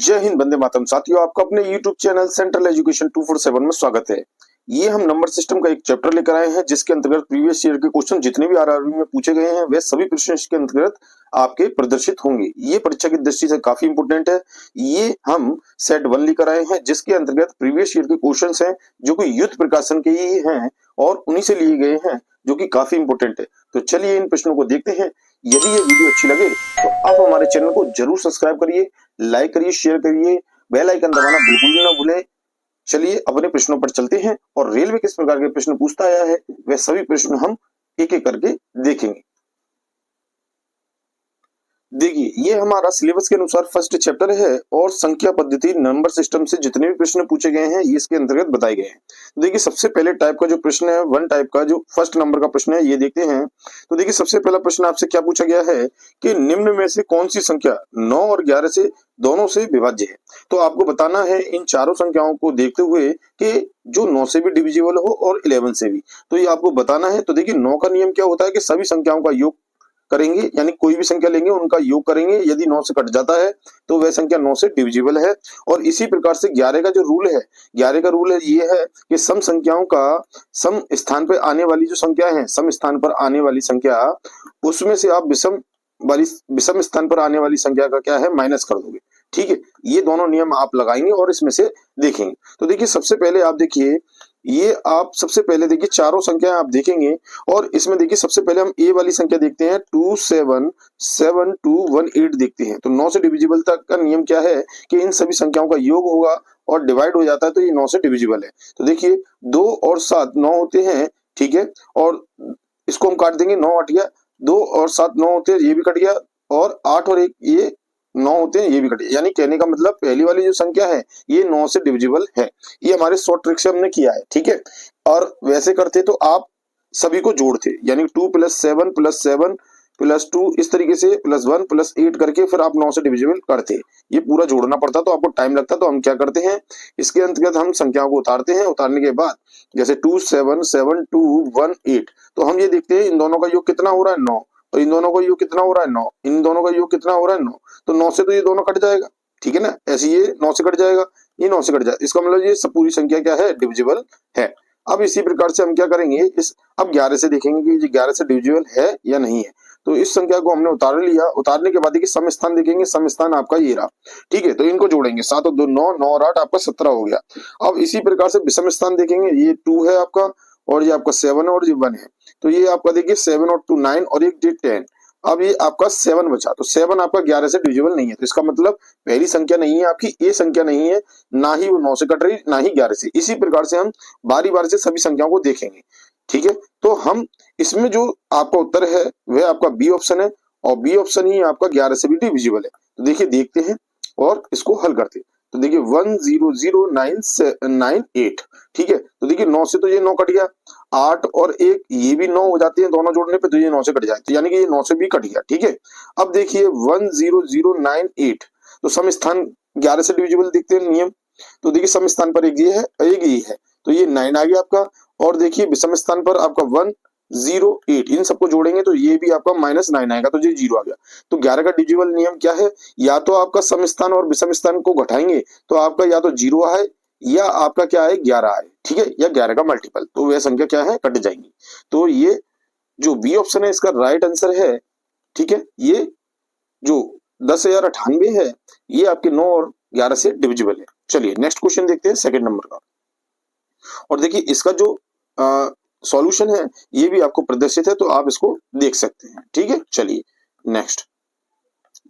जय हिंद, वंदे मातरम। साथियों, आपका अपने YouTube चैनल सेंट्रल एजुकेशन 247 में स्वागत है। ये हम नंबर सिस्टम का एक चैप्टर लेकर आए हैं जिसके अंतर्गत प्रीवियस ईयर के क्वेश्चन जितने भी आरआरबी में पूछे गए हैं वे सभी प्रश्न इसके अंतर्गत आपके प्रदर्शित होंगे। ये परीक्षा की दृष्टि से काफी इंपोर्टेंट है। ये हम सेट 1 लेकर आए हैं जिसके अंतर्गत प्रीवियस ईयर के क्वेश्चन हैं जो कि युद्ध प्रकाशन के ही हैं और उन्हीं से लिए गए हैं जो कि काफी इंपोर्टेंट है। तो चलिए इन प्रश्नों को देखते हैं। यदि ये वीडियो अच्छी लगे तो आप हमारे चैनल को जरूर सब्सक्राइब करिए, लाइक करिए, शेयर करिए, बेल आइकन दबाना बिल्कुल भी ना भूलें। चलिए अपने प्रश्नों पर चलते हैं और रेलवे किस प्रकार के प्रश्न पूछता आया है वह सभी प्रश्न हम एक एक करके देखेंगे। देखिए, ये हमारा सिलेबस के अनुसार फर्स्ट चैप्टर है और संख्या पद्धति नंबर सिस्टम से जितने भी प्रश्न पूछे गए हैं ये इसके अंतर्गत बताए गए हैं। तो देखिए, सबसे पहले टाइप का जो प्रश्न है, 1 टाइप का जो फर्स्ट नंबर का प्रश्न है, ये देखते हैं। तो देखिए, सबसे पहला प्रश्न आपसे क्या पूछा गया है कि निम्न में से कौन सी संख्या 9 और 11 से दोनों से विभाज्य है। तो आपको बताना है इन चारों संख्याओं को देखते हुए कि जो 9 से भी डिविजिबल हो और 11 से भी, तो ये आपको बताना है। तो देखिए, 9 का नियम क्या होता है कि सभी संख्याओं का योग करेंगे, यानी कोई भी संख्या लेंगे उनका योग करेंगे, यदि 9 से कट जाता है तो वह संख्या 9 से डिविजिबल है। और इसी प्रकार से 11 का जो रूल है, 11 का रूल है ये है कि सम संख्याओं का सम स्थान पर आने वाली जो संख्या है, सम स्थान पर आने वाली संख्या, उसमें से आप विषम स्थान पर आने वाली संख्या का क्या है, माइनस कर दोगे। ठीक है, ये दोनों नियम आप लगाएंगे और इसमें से देखेंगे। तो देखिए, सबसे पहले आप देखिए, ये आप सबसे पहले देखिए चारों संख्याएं आप देखेंगे और इसमें देखिए सबसे पहले हम ए वाली संख्या देखते हैं, 277218 देखते हैं। तो 9 से डिविजिबल तक का नियम क्या है कि इन सभी संख्याओं का योग होगा और डिवाइड हो जाता है, तो ये 9 से डिविजिबल है। तो देखिए 2 और 7 9 होते हैं, ठीक है, और इसको हम काट देंगे, 9 8 गया, 2 और 7 9 होते हैं, ये भी कट गया, और 8 और 1 ये 9 होते हैं, ये भी कट गया। यानी कहने का मतलब पहली वाली जो संख्या है ये 9 से डिविजिबल है। ये हमारे शॉर्ट ट्रिक से हमने किया है, ठीक है। और वैसे करते तो आप सभी को जोड़ते, यानी 2 + 7 + 7 + 2 इस तरीके से +1 + 8 करके फिर आप 9 से डिविजिबल करते। ये पूरा जोड़ना पड़ता तो आपको टाइम लगता। तो हम क्या करते हैं, इसके अंतर्गत हम संख्याओं को उतारते हैं। उतारने के बाद जैसे 2 7 7 2 1 8, तो हम ये देखते हैं इन दोनों का योग कितना हो रहा है, 9, और इन दोनों का योग कितना हो रहा है, 9, इन दोनों का योग कितना हो रहा है, 9। तो 9 से तो ये दोनों कट जाएगा, ठीक है ना, ऐसे ये 9 से कट जाएगा, ये 9 से कट जाएगा, इसका मतलब ये सब पूरी संख्या क्या है, डिविजिबल है। अब इसी प्रकार से हम क्या करेंगे, अब 11 से देखेंगे कि ये 11 से डिविजिबल है या नहीं है। तो इस संख्या को हमने उतार लिया। उतारने के बाद देखिए सम स्थान देखेंगे, सम स्थान आपका ये रहा, ठीक है। तो इनको जोड़ेंगे, 7 और 2 9, 9 और 8 आपका 17 हो गया। अब इसी प्रकार से विषम स्थान देखेंगे, ये 2 है आपका, और ये आपका 7 और ये 1 है। तो ये आपका देखिए 7 और 2 9 और एक 10। अब ये आपका 7 बचा, तो 7 आपका 11 से डिविजिबल नहीं है। तो इसका मतलब पहली संख्या नहीं है आपकी, ये संख्या नहीं है, ना ही वो 9 से कट रही, ना ही 11 से। इसी प्रकार से हम बारी बारी से सभी संख्याओं को देखेंगे, ठीक है। तो हम इसमें जो आपका उत्तर है वह आपका बी ऑप्शन है, और बी ऑप्शन ही आपका 11 से भी डिविजिबल है। तो देखिए देखते हैं और इसको हल करते हैं। तो देखिए 10098, ठीक है। तो देखिए 9 से तो ये 9 कट गया, 8 और 1 ये भी 9 हो जाते हैं दोनों जोड़ने पे, तो ये 9 से कट जाए, तो यानी कि ये 9 से भी कट गया, ठीक है। अब देखिए 10098, तो सम स्थान 11 से डिविजिबल देखते हैं नियम। तो देखिए सम स्थान पर एक ये है, एक ये है, तो ये 9 आ गया आपका। और देखिए विषम स्थान पर आपका 108, इन सबको जोड़ेंगे तो ये भी आपका -9 आएगा, तो ये 0 आ गया। तो 11 का डिविजिबल नियम क्या है, या तो आपका सम स्थान और विषम स्थान को घटाएंगे तो आपका या तो 0 आए या आपका क्या है 11 आए, ठीक है, या 11 का मल्टीपल, तो वह संख्या क्या है, कट जाएंगी। तो ये जो बी ऑप्शन है इसका राइट आंसर है, ठीक है। ये जो 10,098 है ये आपके 9 और 11 से डिविजिबल है। चलिए नेक्स्ट क्वेश्चन देखते हैं, सेकंड नंबर का। और देखिए इसका जो सॉल्यूशन है ये भी आपको प्रदर्शित है, तो आप इसको देख सकते हैं, ठीक है। चलिए नेक्स्ट।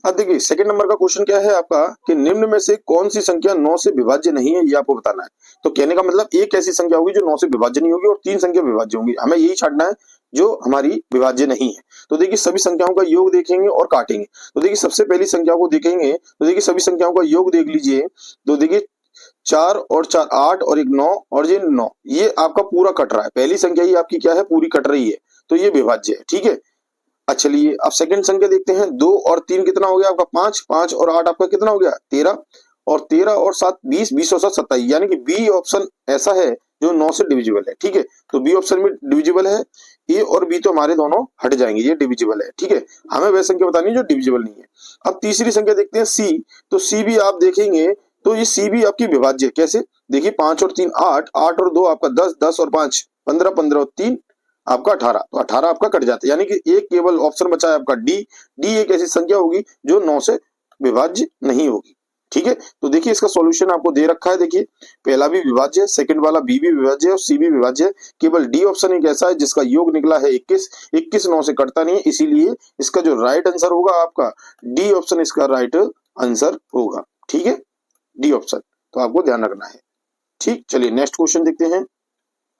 अब देखिए सेकंड नंबर का क्वेश्चन क्या है आपका कि निम्न में से कौन सी संख्या 9 से विभाज्य नहीं है, ये आपको बताना है। तो कहने का मतलब एक ऐसी संख्या होगी जो 9 से विभाज्य नहीं होगी और 3 संख्या विभाज्य होंगी, हमें यही छांटना है जो हमारी विभाज्य नहीं है। तो देखिए सभी संख्याओं का योग देखेंगे और काटेंगे। तो देखिए सबसे पहली संख्या को देखेंगे, तो देखिए सभी संख्याओं का योग देख लीजिए। तो देखिए 4 और 4 8 और एक 9 और ये 9, ये आपका पूरा कट रहा है। पहली संख्या ही आपकी क्या है, पूरी कट रही है, तो ये विभाज्य है, ठीक है। अच्छा चलिए अब सेकंड संख्या देखते हैं। 2 और 3 कितना हो गया आपका, 5, 5 और 8 आपका कितना हो गया, 13, और 13 और 7 20, 20 और 7 27, यानी कि बी ऑप्शन ऐसा है जो 9 से डिविजिबल है। ठीक है, तो बी ऑप्शन में डिविजिबल है, ए और बी तो हमारे दोनों हट जाएंगे, ये डिविजिबल है। ठीक है, हमें वह संख्या बतानी है जो डिविजिबल नहीं है। अब तीसरी संख्या देखते हैं सी, तो सी भी आप देखेंगे तो ये सी भी आपकी विभाज्य है। कैसे? देखिए 5 और 3 8, 8 और 2 आपका 10, 10 और 5 15, 15 और 3 आपका 18, तो 18 आपका कट जाता है, यानी कि एक केवल ऑप्शन बचा है आपका डी। डी एक ऐसी संख्या होगी जो 9 से विभाज्य नहीं होगी। ठीक है, तो देखिए इसका सॉल्यूशन आपको दे रखा है। देखिए पहला भी विभाज्य है, सेकंड वाला बी भी विभाज्य है और सी भी विभाज्य है। केवल डी ऑप्शन एक ऐसा है जिसका योग निकला है 21, 21 9 से कटता नहीं है, इसीलिए इसका जो राइट आंसर होगा आपका डी ऑप्शन इसका राइट आंसर होगा। ठीक है, डी ऑप्शन, तो आपको ध्यान रखना है। ठीक, चलिए नेक्स्ट क्वेश्चन देखते हैं।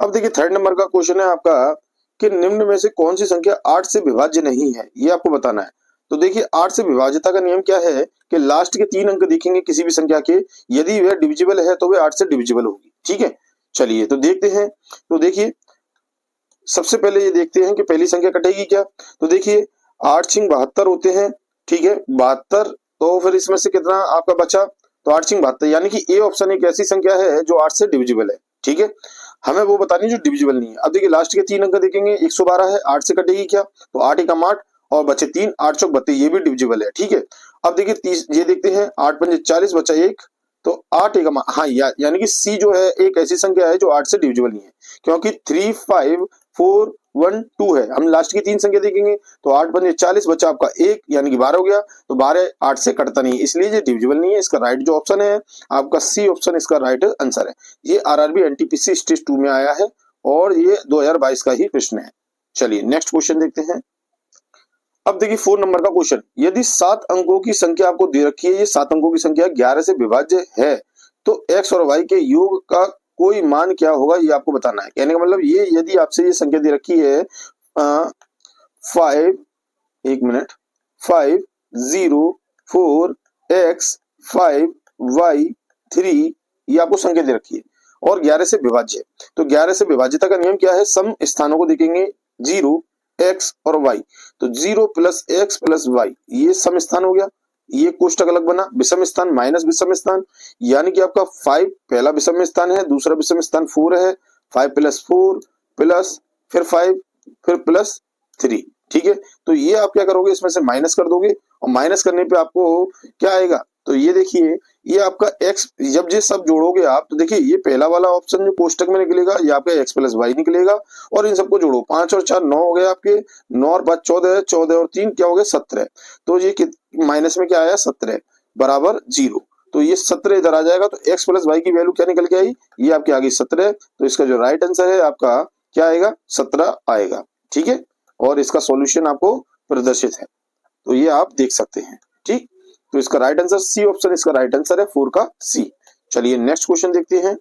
अब देखिए थर्ड नंबर का क्वेश्चन है आपका कि निम्न में से कौन सी संख्या 8 से विभाज्य नहीं है, ये आपको बताना है। तो देखिए 8 से विभाज्यता का नियम क्या है कि लास्ट के 3 अंक देखेंगे किसी भी संख्या के, यदि वह डिविजिबल है तो वह 8 से डिविजिबल होगी। ठीक है, चलिए तो देखते हैं। तो देखिए सबसे पहले ये देखते हैं कि पहली संख्या कटेगी क्या। तो देखिए 8 छिंग 72 होते हैं। ठीक है, 72, तो फिर इसमें से कितना आपका बचा, तो 8 छिंग 72, यानी कि ए ऑप्शन एक ऐसी संख्या है जो 8 से डिविजिबल है। ठीक है, हमें वो बतानी है जो डिविजिबल नहीं है। अब देखिए लास्ट के 3 अंक देखेंगे, 112 है, 8 से कटेगी क्या, तो 8 एकम 8 और बचे 3, 8 चौक 32, ये भी डिविजिबल है। ठीक है, अब देखिए 30, ये देखते हैं 8 पंजे 40 बचा 1, तो 8 एकम, हाँ यानी कि सी जो है एक ऐसी संख्या है जो 8 से डिविजिबल नहीं है, क्योंकि 3 5 4 1 2 है। हम लास्ट की 3 संख्या देखेंगे तो 8 पंजे 40 बचा आपका 1, यानी कि 12 हो गया, तो 12 8 से कटता नहीं है, इसलिए ये डिविजिबल नहीं है। इसका राइट जो ऑप्शन है आपका सी ऑप्शन इसका राइट आंसर है। ये आरआरबी एनटीपीसी स्टेज 2 में आया है और ये 2022 का ही प्रश्न है। चलिए नेक्स्ट क्वेश्चन देखते हैं। अब देखिए 4 नंबर का क्वेश्चन, यदि 7 अंकों की संख्या आपको दे रखी है, ये 7 अंकों की संख्या 11 से विभाज्य है, तो x और y के योग का कोई मान क्या होगा, ये आपको बताना है। कहने का मतलब ये यदि आपसे ये संख्या दे रखी है 5 एक मिनट 5 0 4 x 5 y 3, ये आपको संख्या दे रखी है और 11 से विभाज्य है, तो 11 से विभाज्यता का नियम क्या है, सम स्थानों को देखेंगे 0 x और y, तो 0 प्लस x प्लस y, ये सम स्थान हो गया, ये कोष्टक अलग बना, विषम स्थान माइनस विषम स्थान, यानी कि आपका 5 पहला विषम स्थान है, दूसरा विषम स्थान 4 है, 5 प्लस 4 प्लस फिर 5 फिर प्लस 3। ठीक है, तो ये आप क्या करोगे, इसमें से माइनस कर दोगे और माइनस करने पे आपको क्या आएगा, तो ये देखिए ये आपका x, जब ये सब जोड़ोगे आप तो देखिए ये पहला वाला ऑप्शन जो कोष्टक में निकलेगा ये आपका x प्लस वाई निकलेगा, और इन सबको जोड़ो 5 और 4 9 हो गए आपके, 9 और 5 14, 14 और 3 क्या हो गए 17, तो ये माइनस में क्या आया 17 बराबर 0, तो ये 17 इधर आ जाएगा, तो x प्लस वाई की वैल्यू क्या निकल के आई, ये आपकी आ गई 17, तो इसका जो राइट आंसर है आपका क्या आएगा 17 आएगा। ठीक है, और इसका सॉल्यूशन आपको प्रदर्शित है, तो ये आप देख सकते हैं। ठीक, तो इसका राइट आंसर सी ऑप्शन इसका राइट आंसर है 4 का सी। चलिए नेक्स्ट क्वेश्चन देखते हैं।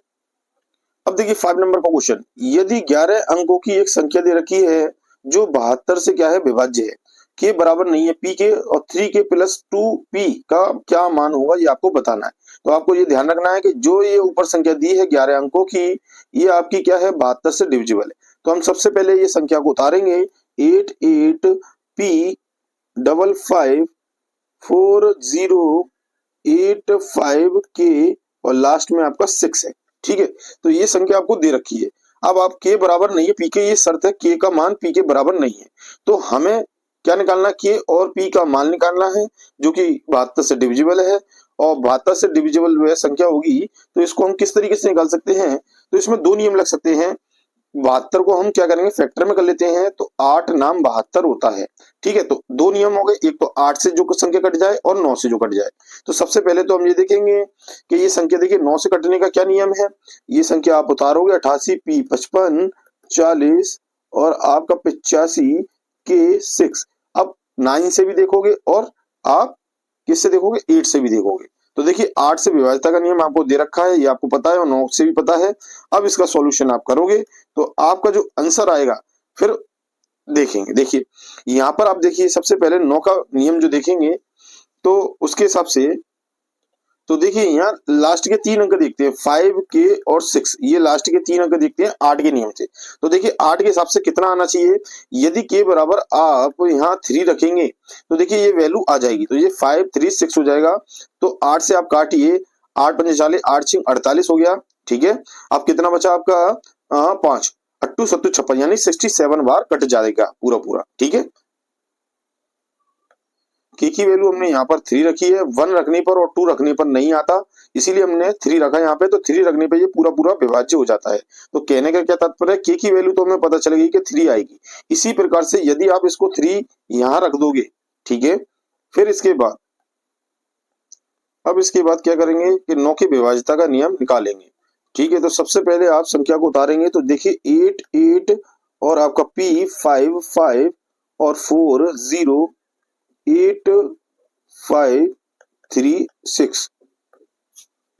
अब देखिए 5 नंबर का क्वेश्चन, यदि 11 अंकों की एक संख्या दे रखी है जो 72 से क्या है विभाज्य है, के बराबर नहीं है पी के, और 3 के प्लस 2p का क्या मान होगा, ये आपको बताना है। तो आपको ये ध्यान रखना है कि जो ये ऊपर संख्या दी है 11 अंकों की, ये आपकी क्या है 72 से डिविजिबल है। तो हम सबसे पहले ये संख्या को उतारेंगे 8 8 p 55 4085 के और लास्ट में आपका 6 है। ठीक है, तो ये संख्या आपको दे रखी है। अब आप के बराबर नहीं है पी के, ये शर्त है के का मान पी के बराबर नहीं है, तो हमें क्या निकालना, के और पी का मान निकालना है जो कि 72 से डिविजिबल है, और 72 से डिविजिबल वह संख्या होगी, तो इसको हम किस तरीके से निकाल सकते हैं, तो इसमें 2 नियम लग सकते हैं। 72 को हम क्या करेंगे फैक्टर में कर लेते हैं, तो 8 नाम 72 होता है। ठीक है, तो 2 नियम हो गए, एक तो 8 से जो संख्या कट जाए और 9 से जो कट जाए। तो सबसे पहले तो हम ये देखेंगे कि ये संख्या देखिए 9 से कटने का क्या नियम है, ये संख्या आप उतारोगे 88 p 55 40 और आपका 85 के 6। अब 9 से भी देखोगे और आप किससे देखोगे 8 से भी देखोगे, तो देखिए 8 से विभाज्यता का नियम आपको दे रखा है, ये आपको पता है और 9 से भी पता है। अब इसका सॉल्यूशन आप करोगे तो आपका जो आंसर आएगा फिर देखेंगे। देखिए यहाँ पर आप देखिए सबसे पहले 9 का नियम जो देखेंगे तो उसके हिसाब से, तो देखिए यहाँ लास्ट के 3 अंक देखते हैं 5 के और 6, ये लास्ट के 3 अंक देखते हैं 8 के नियम से। तो देखिए 8 के हिसाब से कितना आना चाहिए, यदि के बराबर आप यहाँ 3 रखेंगे तो देखिए ये वैल्यू आ जाएगी, तो ये 5 3 6 हो जाएगा। तो 8 से आप काटिए, 8 पंजे 40, 8 6 48 हो गया, ठीक है। अब कितना बचा आपका 5, 8 7 56 यानी 67 बार कट जाएगा पूरा पूरा, ठीक है। की वैल्यू हमने यहाँ पर 3 रखी है, 1 रखने पर और 2 रखने पर नहीं आता, इसीलिए हमने 3 रखा यहाँ पे, तो 3 रखने पे ये पूरा पूरा विभाज्य हो जाता है। तो कहने का क्या तात्पर्य है, की वैल्यू तो हमें पता चलेगी कि 3 आएगी। इसी प्रकार से यदि आप इसको 3 यहाँ रख दोगे, ठीक है, फिर इसके बाद क्या करेंगे कि 9 की विभाज्यता का नियम निकालेंगे, ठीक है। तो सबसे पहले आप संख्या को उतारेंगे, तो देखिए 8 8 और आपका P 5 5 और 4 0 8 5 3 6।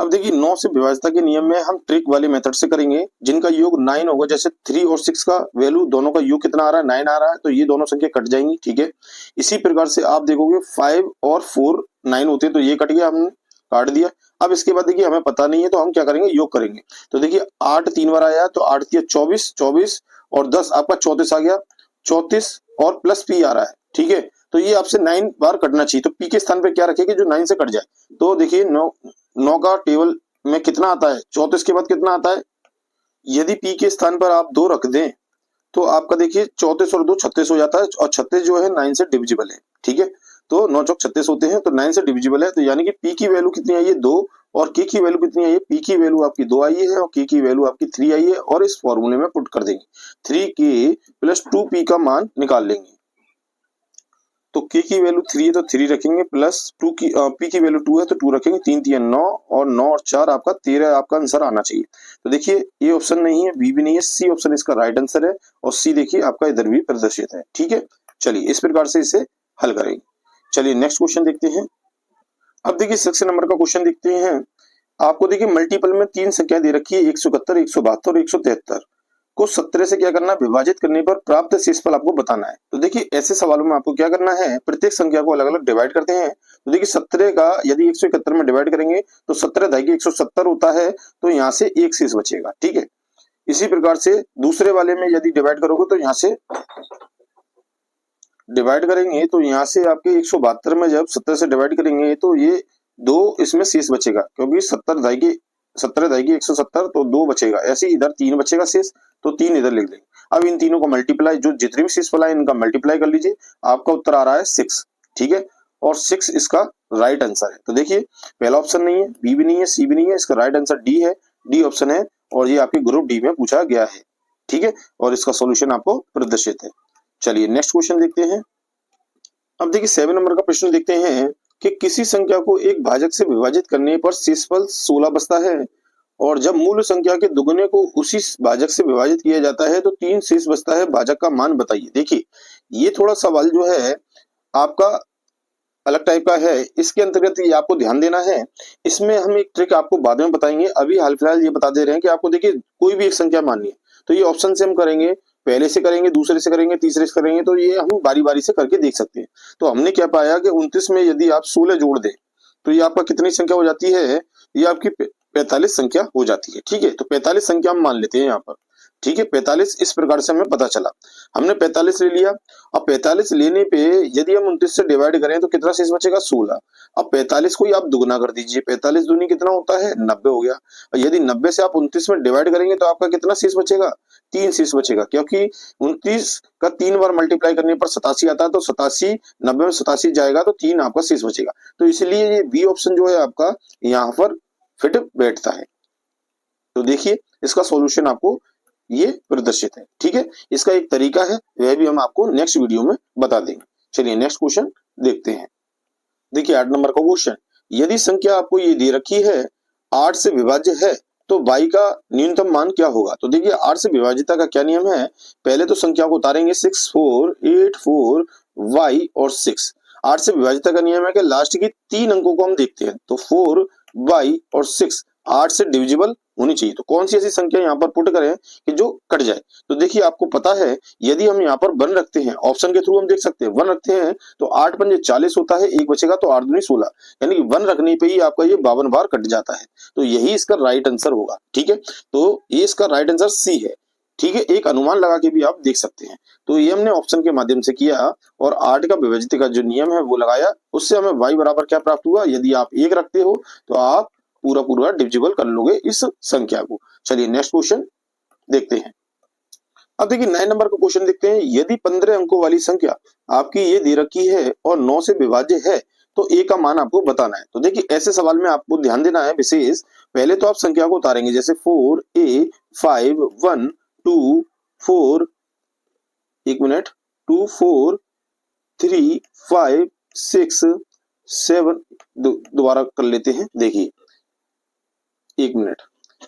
अब देखिए 9 से विभाज्यता के नियम में हम ट्रिक वाले मेथड से करेंगे, जिनका योग 9 होगा। जैसे 3 और 6 का वैल्यू दोनों का योग कितना आ रहा है, 9 आ रहा है, तो ये दोनों संख्या कट जाएंगी, ठीक है। इसी प्रकार से आप देखोगे 5 और 4 9 होते हैं, तो ये कट गया, हमने काट दिया। अब इसके बाद देखिए हमें पता नहीं है, तो हम क्या करेंगे, योग करेंगे। तो देखिए 8 3 बार आया, तो 8 3 24 24 और 10 आपका 34 आ गया, 34 और प्लस P आ रहा है, ठीक है। तो ये आपसे 9 बार कटना चाहिए, तो P के स्थान पे क्या रखेंगे जो 9 से कट जाए। तो देखिए 9 का टेबल में कितना आता है, 34 के बाद कितना आता है। यदि P के स्थान पर आप 2 रख दें, तो आपका देखिए 34 और 2 36 हो जाता है, और 36 जो है 9 से डिविजिबल है, ठीक है। तो 9 चौक 36 होते हैं, तो 9 से डिविजिबल है, तो यानी कि P की वैल्यू कितनी आई है, 2, और K की वैल्यू कितनी आई है, P की वैल्यू आपकी 2 आई है और K की वैल्यू आपकी 3 आई है, और इस फॉर्मूले में पुट कर देंगे, 3K प्लस 2P का मान निकाल लेंगे। तो K की वैल्यू 3 है तो 3 रखेंगे, प्लस P की वैल्यू 2 है तो 2 रखेंगे, 3 3 9 और 9 और 4 आपका 13 आपका आंसर आना चाहिए। तो देखिए ये ऑप्शन नहीं है, बी भी नहीं है, सी ऑप्शन इसका राइट आंसर है, और सी देखिए आपका इधर भी प्रदर्शित है, ठीक है। चलिए इस प्रकार से इसे हल करेंगे। चलिए नेक्स्ट क्वेश्चन देखते हैं। अब देखिए 6 नंबर का क्वेश्चन देखते हैं। आपको देखिए मल्टीपल में 3 संख्या दे रखी है, 171 172 और 173 को 17 से क्या करना है, विभाजित करने पर प्राप्त शेषफल आपको बताना है। तो देखिए ऐसे सवालों में आपको क्या करना है, प्रत्येक संख्या को अलग अलग डिवाइड करते हैं। तो देखिए 17 का यदि 171 में डिवाइड करेंगे तो 17 दाई 170 होता है, तो यहाँ से एक शेष बचेगा, ठीक है। इसी प्रकार से दूसरे वाले में यदि डिवाइड करोगे तो यहाँ से डिवाइड करेंगे, तो यहाँ से आपके 172 में जब 17 से डिवाइड करेंगे तो ये 2 इसमें शेष बचेगा, क्योंकि 17 दाई की 170 तो 2 बचेगा, ऐसे इधर 3 बचेगा शेष, तो 3 इधर लिख देंगे। अब इन तीनों को मल्टीप्लाई, जो जितने भी शेषफल आए इनका मल्टीप्लाई कर लीजिए, आपका उत्तर आ रहा है 6, ठीक है। और 6 इसका राइट आंसर है। तो देखिए पहला ऑप्शन नहीं है, बी भी नहीं है, सी भी नहीं है, इसका राइट आंसर डी है, डी ऑप्शन है, और ये आपके ग्रुप डी में पूछा गया है, ठीक है। और इसका सोल्यूशन आपको प्रदर्शित है। चलिए नेक्स्ट क्वेश्चन देखते हैं। अब देखिए 7 नंबर का प्रश्न देखते हैं कि किसी संख्या को एक भाजक से विभाजित करने पर शेषफल 16 बचता है, और जब मूल संख्या के दुगने को उसी भाजक से विभाजित किया जाता है तो 3 शेष बचता है, भाजक का मान बताइए। देखिए ये थोड़ा सवाल जो है आपका अलग टाइप का है, इसके अंतर्गत ये आपको ध्यान देना है। इसमें हम एक ट्रिक आपको बाद में बताएंगे, अभी हाल फिलहाल ये बता दे रहे हैं कि आपको देखिए कोई भी एक संख्या माननी है, तो ये ऑप्शन से हम करेंगे, पहले से करेंगे, दूसरे से करेंगे, तीसरे से करेंगे, तो ये हम बारी बारी से करके देख सकते हैं। तो हमने क्या पाया कि 29 में यदि आप 16 जोड़ दें तो ये आपका कितनी संख्या हो जाती है, ये आपकी 45 संख्या हो जाती है, ठीक है। तो 45 संख्या हम मान लेते हैं यहाँ पर, ठीक है। 45 इस प्रकार से हमें पता चला, हमने 45 ले लिया। अब 45 लेने पे यदि हम 29 से डिवाइड करें तो कितना शेष बचेगा, 16। अब 45 को ही आप दुगना कर दीजिए, 45 दूनी कितना होता है, 90 हो गया। और यदि 90 से आप 29 में डिवाइड करेंगे तो आपका कितना शेष बचेगा, 3 शेष बचेगा, क्योंकि 29 का 3 बार मल्टीप्लाई करने पर 87 आता है, तो 87 90 में 87 जाएगा तो 3 आपका शेष बचेगा। तो इसलिए ये बी ऑप्शन जो है आपका यहाँ पर फिट बैठता है। तो देखिए इसका सॉल्यूशन आपको ये प्रदर्शित है, ठीक है। इसका एक तरीका है, वह भी हम आपको नेक्स्ट वीडियो में बता देंगे। चलिए नेक्स्ट क्वेश्चन देखते हैं। देखिए 8 नंबर का क्वेश्चन, यदि संख्या आपको ये दे रखी है 8 से विभाज्य है तो y का न्यूनतम मान क्या होगा। तो देखिए 8 से विभाज्यता का क्या नियम है, पहले तो संख्या को उतारेंगे 6 4 8 4 y और 6। 8 से विभाज्यता का नियम है कि लास्ट की 3 अंकों को हम देखते हैं, तो 4 y और 6 8 से डिविजिबल होनी चाहिए। तो कौन सी ऐसी संख्या यहाँ पर पुट करें कि जो कट जाए। तो देखिए आपको पता है यदि हम यहाँ पर 1 रखते हैं, ऑप्शन के थ्रू हम देख सकते हैं, 1 रखते हैं तो 8 पंजे 40 होता है, एक बचेगा तो 8 दूनी 16, यानी कि 1 रखने पे ही आपका ये 52 बार कट जाता है। तो यही इसका राइट आंसर होगा, ठीक है। तो ये इसका राइट आंसर सी है, ठीक है। एक अनुमान लगा के भी आप देख सकते हैं। तो ये हमने ऑप्शन के माध्यम से किया और 8 का विभाजित का जो नियम है वो लगाया, उससे हमें y बराबर क्या प्राप्त हुआ, यदि आप 1 रखते हो तो आप पूरा पूरा डिविजिबल कर लोगे इस संख्या को। चलिए नेक्स्ट क्वेश्चन देखते हैं। अब देखिए 9 नंबर का क्वेश्चन देखते हैं। यदि 15 अंकों वाली संख्या आपकी ये दे रखी है और 9 से विभाज्य है तो ए का मान आपको बताना है। तो देखिए ऐसे सवाल में आपको ध्यान देना है विशेष। पहले तो आप संख्या को उतारेंगे, जैसे 4a 5 1 2 4 1 मिनट 2 4 3 5 6 7 दोबारा कर लेते हैं। देखिए 1 मिनट,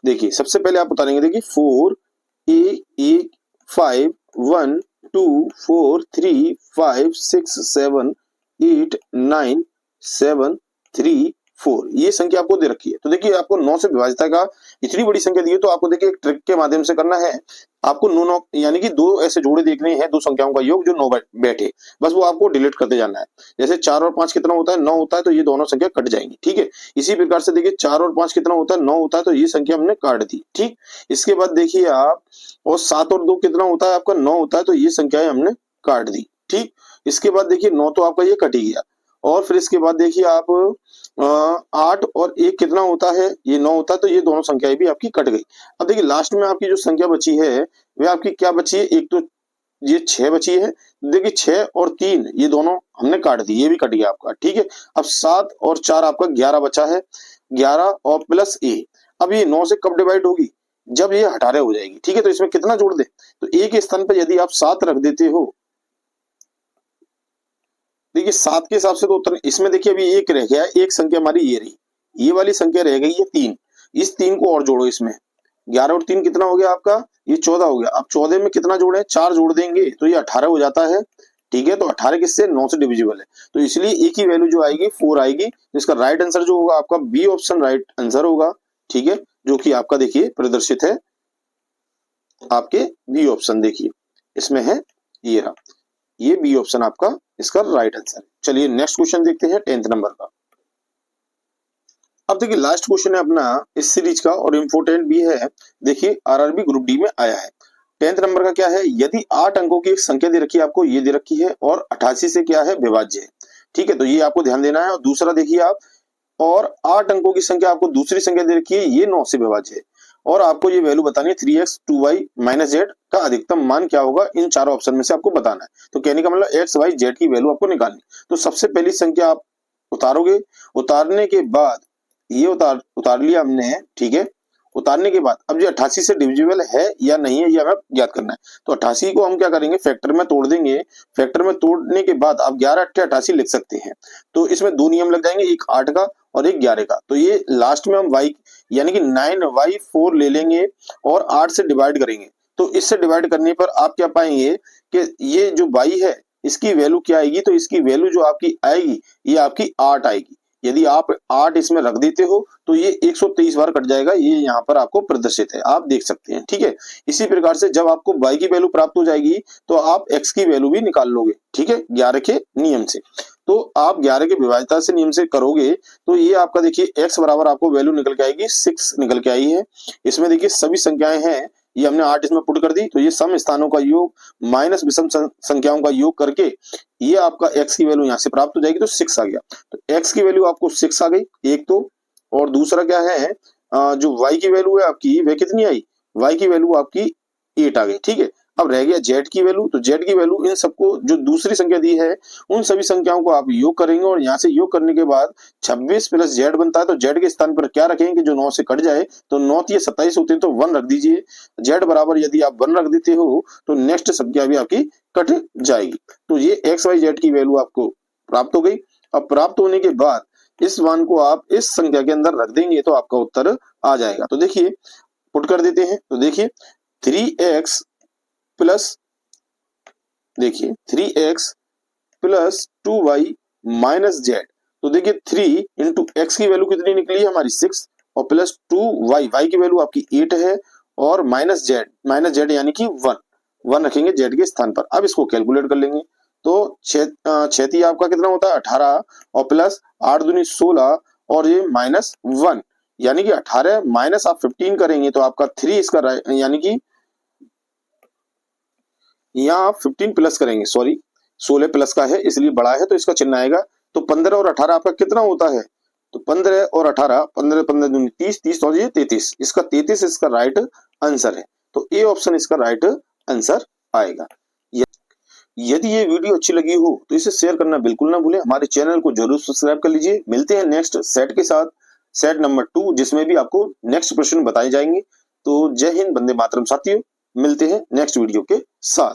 देखिए सबसे पहले आप उतारेंगे, देखिए 4a 5 1 2 4 3 5 6 7 8 9 7 3 4 ये संख्या आपको दे रखी है। तो देखिए आपको 9 से विभाज्यता का इतनी बड़ी संख्या दी है, तो आपको देखिए एक ट्रिक के माध्यम से करना है। आपको नो यानी कि दो ऐसे जोड़े देखने हैं, दो संख्याओं का योग जो 9 बैठे, बस वो आपको डिलीट करते जाना है। जैसे 4 और 5 कितना होता है, 9 होता है, तो ये दोनों संख्या कट जाएंगी। ठीक है, इसी प्रकार से देखिए 4 और 5 कितना होता है, 9 होता है, तो ये संख्या हमने काट दी। ठीक, इसके बाद देखिए आप, और 7 और 2 कितना होता है आपका, 9 होता है, तो ये संख्याएं हमने काट दी। ठीक, इसके बाद देखिए 9 तो आपका ये कट ही गया। और फिर इसके बाद देखिए आप 8 और 1 कितना होता है, ये 9 होता है, तो ये दोनों संख्याएं भी आपकी कट गई। अब देखिए लास्ट में आपकी जो संख्या बची है वह आपकी क्या बची है, एक तो ये 6 बची है। देखिए 6 और 3 ये दोनों हमने काट दी, ये भी कट गया आपका। ठीक है, अब 7 और 4 आपका 11 बचा है, 11 और प्लस ए। अब ये 9 से कब डिवाइड होगी, जब ये 18 हो जाएगी। ठीक है, तो इसमें कितना जोड़ दे, तो ए के स्थान पर यदि आप 7 रख देते हो, देखिए 7 के हिसाब से तो उत्तर इसमें देखिए अभी एक रह गया, एक संख्या हमारी ये रही, ये वाली संख्या रह गई है 3। इस 3 को और जोड़ो, इसमें 11 और 3 कितना हो गया आपका, ये 14 हो गया। अब 14 में कितना जोड़े, 4 जोड़ देंगे तो ये 18 हो जाता है। ठीक है, तो 18 किससे, 9 से डिविजिबल है, तो इसलिए ए की वैल्यू जो आएगी 4 आएगी। इसका राइट आंसर जो होगा आपका बी ऑप्शन राइट आंसर होगा। ठीक है, जो कि आपका देखिए प्रदर्शित है आपके बी ऑप्शन, देखिए इसमें है ये रहा, ये बी ऑप्शन आपका इसका राइट आंसर है। चलिए नेक्स्ट क्वेश्चन देखते हैं 10th नंबर का। अब देखिए लास्ट क्वेश्चन है अपना इस सीरीज का और इम्पोर्टेंट भी है। देखिए आरआरबी ग्रुप डी में आया है। 10th नंबर का क्या है, यदि 8 अंकों की एक संख्या दे रखी है आपको, ये दे रखी है और 88 से क्या है, विभाज्य है। ठीक है, तो ये आपको ध्यान देना है। और दूसरा देखिए आप, और 8 अंकों की संख्या आपको दूसरी संख्या दे रखी है, ये 9 से विभाज्य है, और आपको ये वैल्यू बतानी है 3x 2y माइनस जेड का अधिकतम मान क्या होगा, इन चारों ऑप्शन में से आपको बताना है। तो कहने का मतलब x y z की वैल्यू आपको निकालनी। तो सबसे पहली संख्या आप उतारोगे, उतारने के बाद ये उतार लिया हमने। ठीक है, उतारने के बाद अब ये 88 से डिविजिबल है या नहीं है, ये हमें ज्ञात करना है। तो 88 को हम क्या करेंगे, फैक्टर में तोड़ देंगे। फैक्टर में तोड़ने के बाद आप 11 8 88 लिख सकते हैं। तो इसमें दो नियम लग जाएंगे, एक 8 का और एक 11 का। तो ये लास्ट में हम y यानी कि 9y4 ले लेंगे और 8 से डिवाइड करेंगे। तो इससे डिवाइड करने पर आप क्या पाएंगे कि ये जो y है इसकी वैल्यू क्या आएगी, तो इसकी वैल्यू जो आपकी आएगी ये आपकी 8 आएगी। यदि आप 8 इसमें रख देते हो तो ये 123 बार कट जाएगा, ये यहाँ पर आपको प्रदर्शित है, आप देख सकते हैं। ठीक है, इसी प्रकार से जब आपको y की वैल्यू प्राप्त हो जाएगी तो आप x की वैल्यू भी निकाल लोगे। ठीक है, 11 के नियम से। तो आप 11 के विभाज्यता से नियम से करोगे तो ये आपका देखिए x बराबर आपको वैल्यू निकल के आएगी 6 निकल के आई है। इसमें देखिए सभी संख्याएं हैं, ये हमने 8 इसमें पुट कर दी, तो ये सम स्थानों का योग माइनस विषम संख्याओं का योग करके ये आपका x की वैल्यू यहाँ से प्राप्त हो जाएगी, तो 6 आ गया। तो x की वैल्यू आपको 6 आ गई एक तो, और दूसरा क्या है, जो y की वैल्यू है आपकी वह कितनी आई, y की वैल्यू आपकी 8 आ गई। ठीक है, अब रह गया z की वैल्यू। तो z की वैल्यू इन सबको जो दूसरी संख्या दी है उन सभी संख्याओं को आप योग करेंगे, और यहाँ से योग करने के बाद 26 प्लस z बनता है। तो z के स्थान पर क्या रखेंगे, जो 9 से कट जाए, तो 9 ये 27 होते हैं, तो 1 रख दीजिए। z बराबर यदि आप 1 रख देते हो तो नेक्स्ट संख्या भी आपकी कट जाएगी। तो ये x y z की वैल्यू आपको प्राप्त हो गई। अब प्राप्त होने के बाद इस मान को आप इस संख्या के अंदर रख देंगे तो आपका उत्तर आ जाएगा। तो देखिए पुट कर देते हैं। तो देखिए 3x प्लस, देखिए 3x plus 2y minus Z. तो देखिए 3 इंटू एक्स की वैल्यू कितनी निकली है हमारी 6, और प्लस 2y, y की वैल्यू आपकी 8 है, और माइनस जेड यानी कि 1 रखेंगे जेड के स्थान पर। अब इसको कैलकुलेट कर लेंगे। तो 6 आपका कितना होता है 18, और प्लस 8 दूनी 16, और ये माइनस 1 यानी कि 18 माइनस आप 15 करेंगे तो आपका 3 इसका यानी कि यहाँ आप 15 प्लस करेंगे, सॉरी 16 प्लस का है इसलिए बड़ा है, तो इसका चिन्ह आएगा। तो 15 और 18 आपका कितना होता है, तो 15 और 18, 15 15 दूनी 30, 30 और ये 33, इसका 33 इसका राइट आंसर है। तो ए ऑप्शन इसका राइट आंसर आएगा। यदि ये वीडियो अच्छी लगी हो तो इसे शेयर करना बिल्कुल ना भूलें। हमारे चैनल को जरूर सब्सक्राइब कर लीजिए। मिलते हैं नेक्स्ट सेट के साथ, सेट नंबर 2, जिसमें भी आपको नेक्स्ट प्रश्न बताए जाएंगे। तो जय हिंद, वंदे मातरम साथियों, मिलते हैं नेक्स्ट वीडियो के साथ।